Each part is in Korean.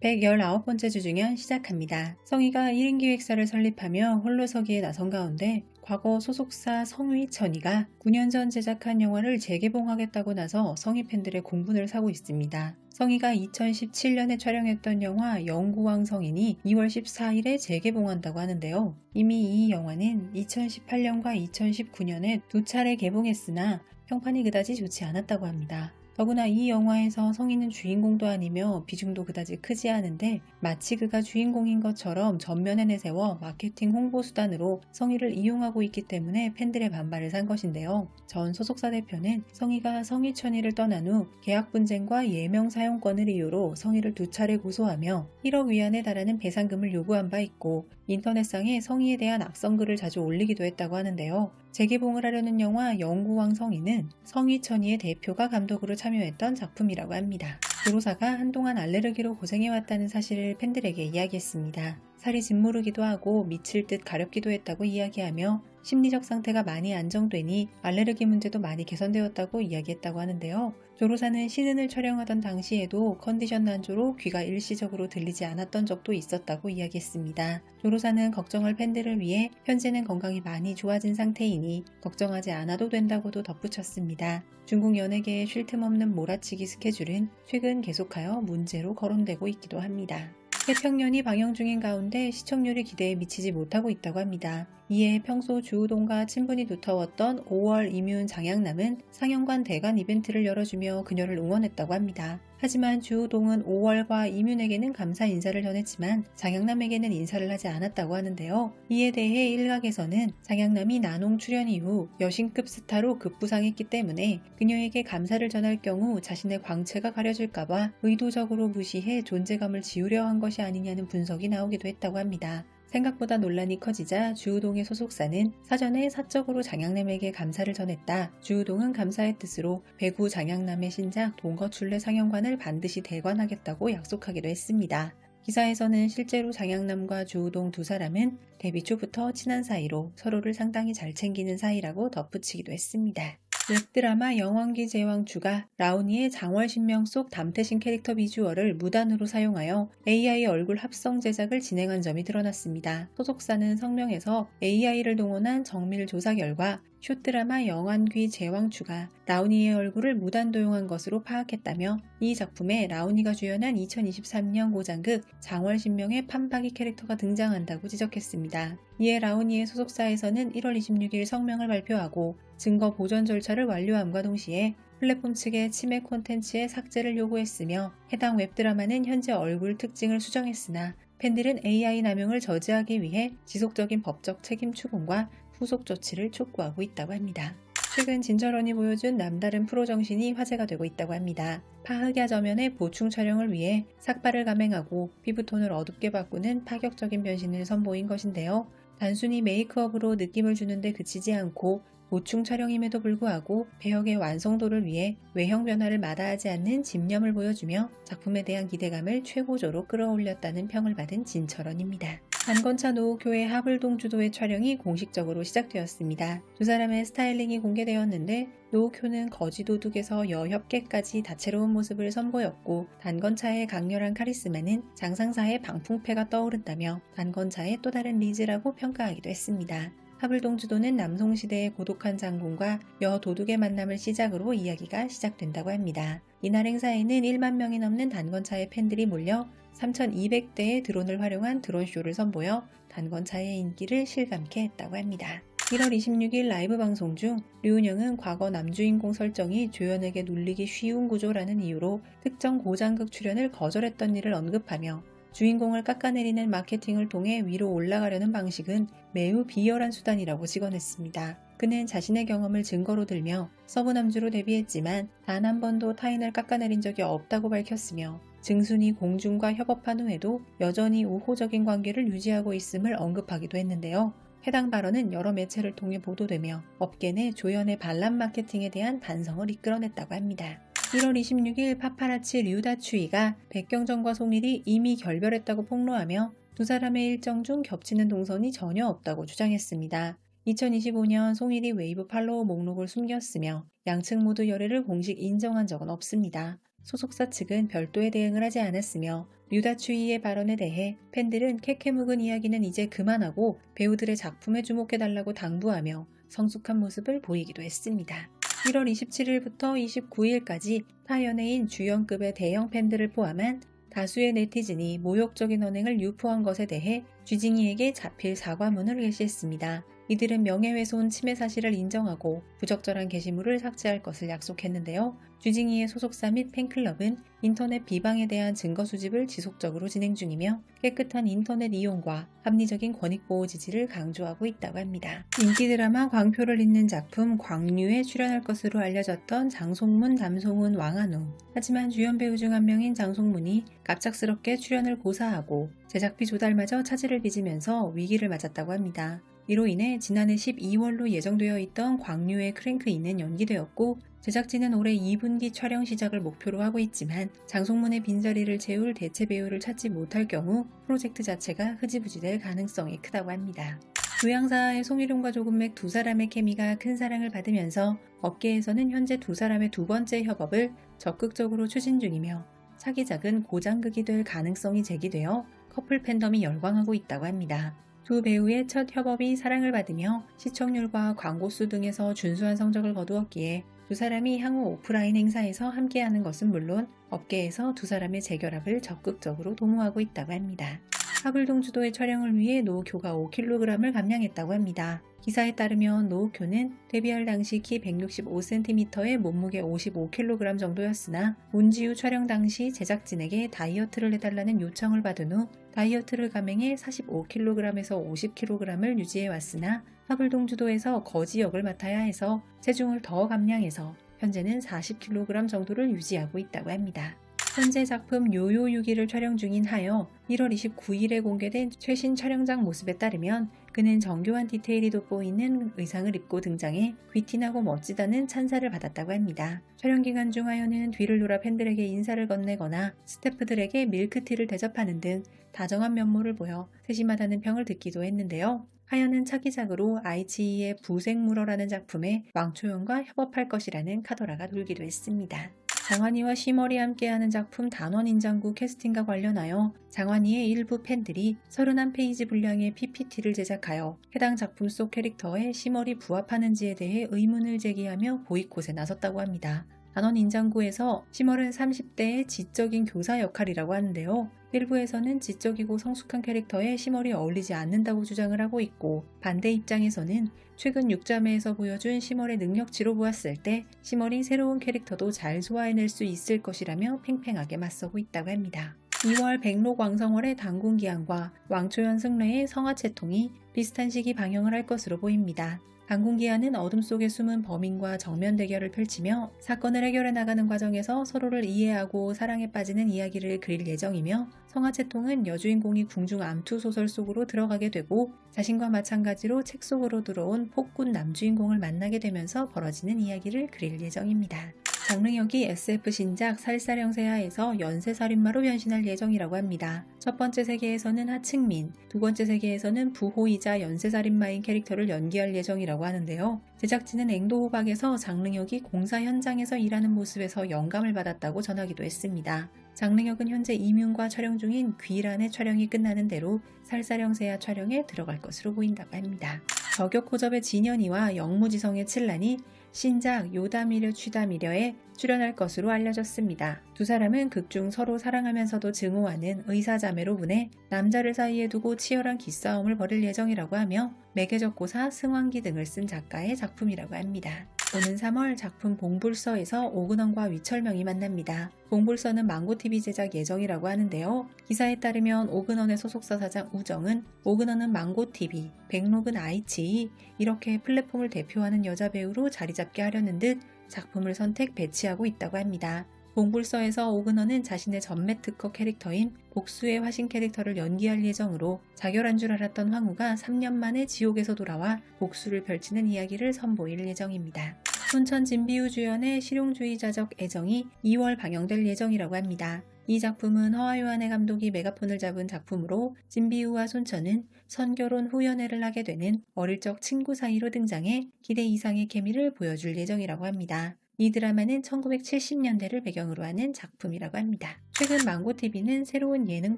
119번째 주중연 시작합니다. 성희가 1인 기획사를 설립하며 홀로서기에 나선 가운데 과거 소속사 성휘천이가 9년 전 제작한 영화를 재개봉하겠다고 나서 성희 팬들의 공분을 사고 있습니다. 성희가 2017년에 촬영했던 영화 영구왕 성인이 2월 14일에 재개봉한다고 하는데요. 이미 이 영화는 2018년과 2019년에 두 차례 개봉했으나 평판이 그다지 좋지 않았다고 합니다. 더구나 이 영화에서 성희는 주인공도 아니며 비중도 그다지 크지 않은데 마치 그가 주인공인 것처럼 전면에 내세워 마케팅 홍보 수단으로 성희를 이용하고 있기 때문에 팬들의 반발을 산 것인데요. 전 소속사 대표는 성희가 성희천이를 떠난 후 계약 분쟁과 예명 사용권을 이유로 성희를 두 차례 고소하며 1억 위안에 달하는 배상금을 요구한 바 있고 인터넷상에 성희에 대한 악성글을 자주 올리기도 했다고 하는데요. 재개봉을 하려는 영화 영구왕 성인은 성희천이의 대표가 감독으로 참여했던 작품이라고 합니다. 조로사가 한동안 알레르기로 고생해왔다는 사실을 팬들에게 이야기했습니다. 살이 짓무르기도 하고 미칠 듯 가렵기도 했다고 이야기하며 심리적 상태가 많이 안정되니 알레르기 문제도 많이 개선되었다고 이야기했다고 하는데요. 조로사는 시즌을 촬영하던 당시에도 컨디션 난조로 귀가 일시적으로 들리지 않았던 적도 있었다고 이야기했습니다. 조로사는 걱정할 팬들을 위해 현재는 건강이 많이 좋아진 상태이니 걱정하지 않아도 된다고도 덧붙였습니다. 중국 연예계의 쉴 틈 없는 몰아치기 스케줄은 최근 계속하여 문제로 거론되고 있기도 합니다. 태평년이 방영 중인 가운데 시청률이 기대에 미치지 못하고 있다고 합니다. 이에 평소 주우동과 친분이 두터웠던 5월 이뮨 장양남은 상영관 대관 이벤트를 열어주며 그녀를 응원했다고 합니다. 하지만 주우동은 5월과 이뮨에게는 감사 인사를 전했지만 장양남에게는 인사를 하지 않았다고 하는데요. 이에 대해 일각에서는 장양남이 나농 출연 이후 여신급 스타로 급부상했기 때문에 그녀에게 감사를 전할 경우 자신의 광채가 가려질까봐 의도적으로 무시해 존재감을 지우려 한 것이 아니냐는 분석이 나오기도 했다고 합니다. 생각보다 논란이 커지자 주우동의 소속사는 사전에 사적으로 장양남에게 감사를 전했다. 주우동은 감사의 뜻으로 배구 장양남의 신작 동거출래 상영관을 반드시 대관하겠다고 약속하기도 했습니다. 기사에서는 실제로 장양남과 주우동 두 사람은 데뷔 초부터 친한 사이로 서로를 상당히 잘 챙기는 사이라고 덧붙이기도 했습니다. 웹드라마 영왕기 제왕주가 라온이의 장월신명 속 담태신 캐릭터 비주얼을 무단으로 사용하여 AI 얼굴 합성 제작을 진행한 점이 드러났습니다. 소속사는 성명에서 AI를 동원한 정밀 조사 결과 숏드라마 영왕귀 제왕주가 라온이의 얼굴을 무단 도용한 것으로 파악했다며 이 작품에 라온이가 주연한 2023년 고장극 장월신명의 판박이 캐릭터가 등장한다고 지적했습니다. 이에 라온이의 소속사에서는 1월 26일 성명을 발표하고 증거 보전 절차를 완료함과 동시에 플랫폼 측에 침해 콘텐츠의 삭제를 요구했으며 해당 웹드라마는 현재 얼굴 특징을 수정했으나 팬들은 AI 남용을 저지하기 위해 지속적인 법적 책임 추궁과 후속 조치를 촉구하고 있다고 합니다. 최근 진철원이 보여준 남다른 프로 정신이 화제가 되고 있다고 합니다. 파흑야 저면의 보충 촬영을 위해 삭발을 감행하고 피부톤을 어둡게 바꾸는 파격적인 변신을 선보인 것인데요. 단순히 메이크업으로 느낌을 주는데 그치지 않고 보충 촬영임에도 불구하고 배역의 완성도를 위해 외형 변화를 마다하지 않는 집념을 보여주며 작품에 대한 기대감을 최고조로 끌어올렸다는 평을 받은 진철원입니다. 단건차 노우쿄의 하블동 주도의 촬영이 공식적으로 시작되었습니다. 두 사람의 스타일링이 공개되었는데 노우쿄는 거지도둑에서 여협계까지 다채로운 모습을 선보였고 단건차의 강렬한 카리스마는 장상사의 방풍패가 떠오른다며 단건차의 또 다른 리즈라고 평가하기도 했습니다. 하블동 주도는 남송시대의 고독한 장군과 여도둑의 만남을 시작으로 이야기가 시작된다고 합니다. 이날 행사에는 1만 명이 넘는 단건차의 팬들이 몰려 3,200대의 드론을 활용한 드론쇼를 선보여 단건차의 인기를 실감케 했다고 합니다. 1월 26일 라이브 방송 중 류은영은 과거 남주인공 설정이 조연에게 눌리기 쉬운 구조라는 이유로 특정 고장극 출연을 거절했던 일을 언급하며 주인공을 깎아내리는 마케팅을 통해 위로 올라가려는 방식은 매우 비열한 수단이라고 직언했습니다. 그는 자신의 경험을 증거로 들며 서브남주로 데뷔했지만 단 한 번도 타인을 깎아내린 적이 없다고 밝혔으며 증순이 공중과 협업한 후에도 여전히 우호적인 관계를 유지하고 있음을 언급하기도 했는데요. 해당 발언은 여러 매체를 통해 보도되며 업계 내 조연의 반란 마케팅에 대한 반성을 이끌어냈다고 합니다. 1월 26일 파파라치 류다추이가 백경정과 송일이 이미 결별했다고 폭로하며 두 사람의 일정 중 겹치는 동선이 전혀 없다고 주장했습니다. 2025년 송일이 웨이브 팔로워 목록을 숨겼으며 양측 모두 열애를 공식 인정한 적은 없습니다. 소속사 측은 별도의 대응을 하지 않았으며 류다추이의 발언에 대해 팬들은 캐캐 묵은 이야기는 이제 그만하고 배우들의 작품에 주목해달라고 당부하며 성숙한 모습을 보이기도 했습니다. 1월 27일부터 29일까지 타 연예인 주연급의 대형 팬들을 포함한 다수의 네티즌이 모욕적인 언행을 유포한 것에 대해 쥐징이에게 자필 사과문을 게시했습니다. 이들은 명예훼손 침해 사실을 인정하고 부적절한 게시물을 삭제할 것을 약속했는데요. 쥐징이의 소속사 및 팬클럽은 인터넷 비방에 대한 증거 수집을 지속적으로 진행 중이며 깨끗한 인터넷 이용과 합리적인 권익보호 지지를 강조하고 있다고 합니다. 인기 드라마 광표를 잇는 작품 광류에 출연할 것으로 알려졌던 장송문, 남송은, 왕한우. 하지만 주연 배우 중 한 명인 장송문이 갑작스럽게 출연을 고사하고 제작비 조달마저 차질을 빚으면서 위기를 맞았다고 합니다. 이로 인해 지난해 12월로 예정되어 있던 광류의 크랭크인은 연기되었고 제작진은 올해 2분기 촬영 시작을 목표로 하고 있지만 장송문의 빈자리를 채울 대체 배우를 찾지 못할 경우 프로젝트 자체가 흐지부지 될 가능성이 크다고 합니다. 부양사의 송일용과 조금맥 두 사람의 케미가 큰 사랑을 받으면서 업계에서는 현재 두 사람의 두 번째 협업을 적극적으로 추진 중이며 차기작은 고장극이 될 가능성이 제기되어 커플 팬덤이 열광하고 있다고 합니다. 두 배우의 첫 협업이 사랑을 받으며 시청률과 광고수 등에서 준수한 성적을 거두었기에 두 사람이 향후 오프라인 행사에서 함께하는 것은 물론 업계에서 두 사람의 재결합을 적극적으로 도모하고 있다고 합니다. 화불동주도의 촬영을 위해 노우쿄가 5kg을 감량했다고 합니다. 기사에 따르면 노우쿄는 데뷔할 당시 키 165cm에 몸무게 55kg 정도였으나 문지우 촬영 당시 제작진에게 다이어트를 해달라는 요청을 받은 후 다이어트를 감행해 45kg에서 50kg을 유지해 왔으나 화불동주도에서 거지 역을 맡아야 해서 체중을 더 감량해서 현재는 40kg 정도를 유지하고 있다고 합니다. 현재 작품 요요유기를 촬영 중인 하여 1월 29일에 공개된 최신 촬영장 모습에 따르면 그는 정교한 디테일이 돋보이는 의상을 입고 등장해 귀티나고 멋지다는 찬사를 받았다고 합니다. 촬영 기간 중 하여는 뒤를 돌아 팬들에게 인사를 건네거나 스태프들에게 밀크티를 대접하는 등 다정한 면모를 보여 세심하다는 평을 듣기도 했는데요. 하여는 차기작으로 아이치이의 부생물어라는 작품에 왕초연과 협업할 것이라는 카더라가 돌기도 했습니다. 장환희와 시머리 함께하는 작품 단원인장구 캐스팅과 관련하여 장환희의 일부 팬들이 31페이지 분량의 PPT를 제작하여 해당 작품 속 캐릭터에 시머리 부합하는지에 대해 의문을 제기하며 보이콧에 나섰다고 합니다. 단원인장구에서 시멀은 30대의 지적인 교사 역할이라고 하는데요. 일부에서는 지적이고 성숙한 캐릭터에 시멀이 어울리지 않는다고 주장을 하고 있고 반대 입장에서는 최근 6자매에서 보여준 시멀의 능력치로 보았을 때 시멀이 새로운 캐릭터도 잘 소화해낼 수 있을 것이라며 팽팽하게 맞서고 있다고 합니다. 2월 백록왕성월의 당군기한과 왕초연 승래의 성화채통이 비슷한 시기 방영을 할 것으로 보입니다. 당군기한은 어둠 속에 숨은 범인과 정면 대결을 펼치며 사건을 해결해 나가는 과정에서 서로를 이해하고 사랑에 빠지는 이야기를 그릴 예정이며 성화채통은 여주인공이 궁중 암투 소설 속으로 들어가게 되고 자신과 마찬가지로 책 속으로 들어온 폭군 남주인공을 만나게 되면서 벌어지는 이야기를 그릴 예정입니다. 장릉역이 SF 신작 살사령세하에서 연쇄살인마로 변신할 예정이라고 합니다. 첫 번째 세계에서는 하층민, 두 번째 세계에서는 부호이자 연쇄살인마인 캐릭터를 연기할 예정이라고 하는데요. 제작진은 앵도호박에서 장릉역이 공사 현장에서 일하는 모습에서 영감을 받았다고 전하기도 했습니다. 장릉역은 현재 이뮨과 촬영 중인 귀란의 촬영이 끝나는 대로 살사령세하 촬영에 들어갈 것으로 보인다고 합니다. 저격호접의 진현이와 영무지성의 칠란이 신작 요다미려 취다미려에 출연할 것으로 알려졌습니다. 두 사람은 극중 서로 사랑하면서도 증오하는 의사자매로 분해 남자를 사이에 두고 치열한 기싸움을 벌일 예정이라고 하며 매개적고사, 승환기 등을 쓴 작가의 작품이라고 합니다. 오는 3월 작품 봉불서에서 오근원과 위철명이 만납니다. 봉불서는 망고TV 제작 예정이라고 하는데요. 기사에 따르면 오근원의 소속사 사장 우정은 오근원은 망고TV, 백록은 아이치이 이렇게 플랫폼을 대표하는 여자 배우로 자리 잡게 하려는 듯 작품을 선택 배치하고 있다고 합니다. 봉불서에서 오근원은 자신의 전매 특허 캐릭터인 복수의 화신 캐릭터를 연기할 예정으로 자결한 줄 알았던 황후가 3년 만에 지옥에서 돌아와 복수를 펼치는 이야기를 선보일 예정입니다. 손천 진비우 주연의 실용주의자적 애정이 2월 방영될 예정이라고 합니다. 이 작품은 허화요한의 감독이 메가폰을 잡은 작품으로 진비우와 손천은 선결혼 후 연애를 하게 되는 어릴 적 친구 사이로 등장해 기대 이상의 케미를 보여줄 예정이라고 합니다. 이 드라마는 1970년대를 배경으로 하는 작품이라고 합니다. 최근 망고TV는 새로운 예능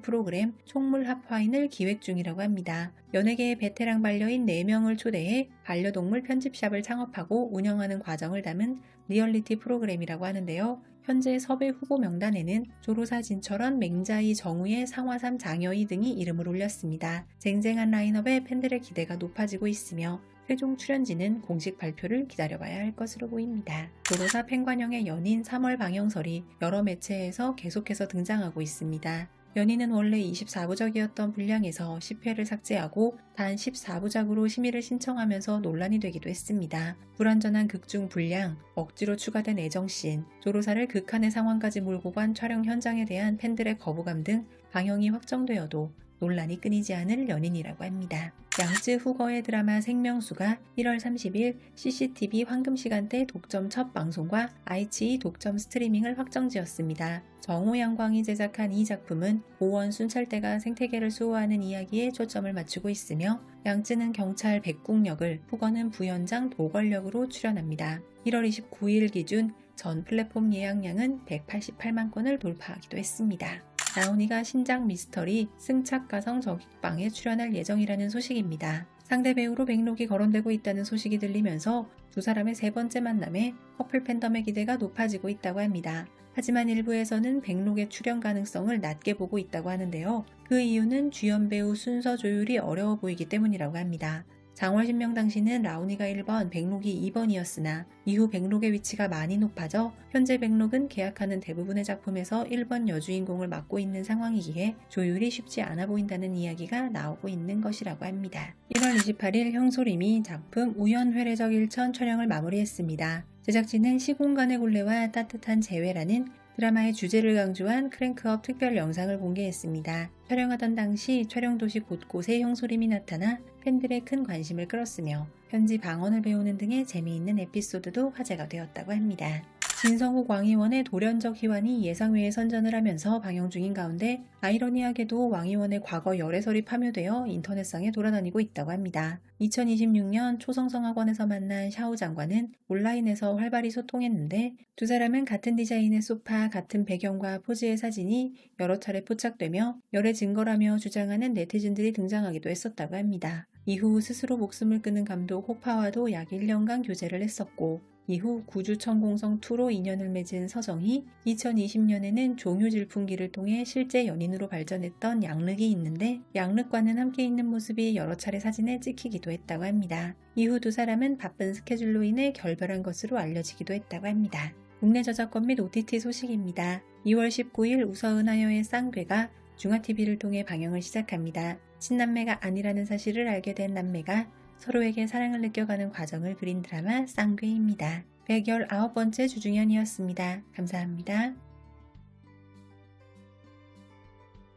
프로그램 촉물합화인을 기획 중이라고 합니다. 연예계의 베테랑 반려인 4명을 초대해 반려동물 편집샵을 창업하고 운영하는 과정을 담은 리얼리티 프로그램이라고 하는데요. 현재 섭외 후보 명단에는 조로사 진철원, 맹자이, 정우의, 상화삼, 장여희 등이 이름을 올렸습니다. 쟁쟁한 라인업에 팬들의 기대가 높아지고 있으며 최종 출연진은 공식 발표를 기다려봐야 할 것으로 보입니다. 조로사 팬관영의 연인 3월 방영설이 여러 매체에서 계속해서 등장하고 있습니다. 연인은 원래 24부작이었던 분량에서 10회를 삭제하고 단 14부작으로 심의를 신청하면서 논란이 되기도 했습니다. 불완전한 극중 분량, 억지로 추가된 애정씬, 조로사를 극한의 상황까지 몰고 간 촬영 현장에 대한 팬들의 거부감 등 방영이 확정되어도 논란이 끊이지 않을 연인이라고 합니다. 양쯔 후거의 드라마 생명수가 1월 30일 CCTV 황금시간대 독점 첫 방송과 아이치이 독점 스트리밍을 확정지었습니다. 정호 양광이 제작한 이 작품은 고원 순찰대가 생태계를 수호하는 이야기에 초점을 맞추고 있으며 양쯔는 경찰 백궁 역을, 후거는 부연장 도걸 역으로 출연합니다. 1월 29일 기준 전 플랫폼 예약량은 188만 건을 돌파하기도 했습니다. 나온이가 신작 미스터리 승착가성 저격방에 출연할 예정이라는 소식입니다. 상대 배우로 백록이 거론되고 있다는 소식이 들리면서 두 사람의 세 번째 만남에 커플 팬덤의 기대가 높아지고 있다고 합니다. 하지만 일부에서는 백록의 출연 가능성을 낮게 보고 있다고 하는데요. 그 이유는 주연 배우 순서 조율이 어려워 보이기 때문이라고 합니다. 장월신명 당시는 라온이가 1번, 백록이 2번이었으나 이후 백록의 위치가 많이 높아져 현재 백록은 계약하는 대부분의 작품에서 1번 여주인공을 맡고 있는 상황이기에 조율이 쉽지 않아 보인다는 이야기가 나오고 있는 것이라고 합니다. 1월 28일 형소림이 작품 우연회례적 일천 촬영을 마무리했습니다. 제작진은 시공간의 굴레와 따뜻한 재회라는 드라마의 주제를 강조한 크랭크업 특별 영상을 공개했습니다. 촬영하던 당시 촬영 도시 곳곳에 형소림이 나타나 팬들의 큰 관심을 끌었으며 현지 방언을 배우는 등의 재미있는 에피소드도 화제가 되었다고 합니다. 진성우 광희원의 돌연적 희환이 예상외에 선전을 하면서 방영 중인 가운데 아이러니하게도 왕희원의 과거 열애설이 파묘되어 인터넷상에 돌아다니고 있다고 합니다. 2026년 초성성학원에서 만난 샤오 장관은 온라인에서 활발히 소통했는데 두 사람은 같은 디자인의 소파, 같은 배경과 포즈의 사진이 여러 차례 포착되며 열애 증거라며 주장하는 네티즌들이 등장하기도 했었다고 합니다. 이후 스스로 목숨을 끊은 감독 호파와도 약 1년간 교제를 했었고 이후 구주천공성2로 인연을 맺은 서정희, 2020년에는 종유질풍기를 통해 실제 연인으로 발전했던 양륵이 있는데 양륵과는 함께 있는 모습이 여러 차례 사진에 찍히기도 했다고 합니다. 이후 두 사람은 바쁜 스케줄로 인해 결별한 것으로 알려지기도 했다고 합니다. 국내 저작권 및 OTT 소식입니다. 2월 19일 우서은하여의 쌍괴가 중화TV를 통해 방영을 시작합니다. 친남매가 아니라는 사실을 알게 된 남매가 서로에게 사랑을 느껴가는 과정을 그린 드라마 쌍괴입니다. 119번째 주중현이었습니다. 감사합니다.